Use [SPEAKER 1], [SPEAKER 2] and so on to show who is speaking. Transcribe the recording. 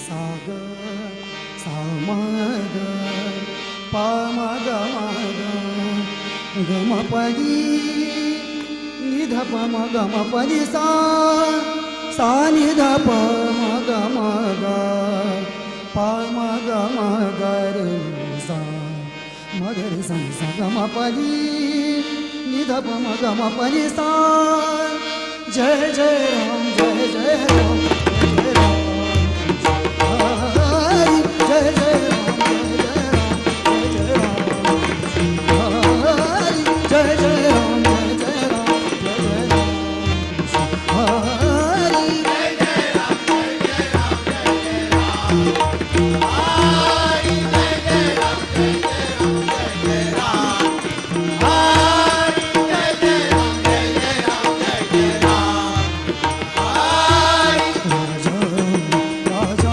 [SPEAKER 1] सा ग सा म ग प म ग म प नि ध प म ग म प नि सा सा नि ध प म ग म ग प म ग म ग रे सा म ग रे सा नि सा ग म प नि ध प म ग म प नि सा जय जय राम जय जय राम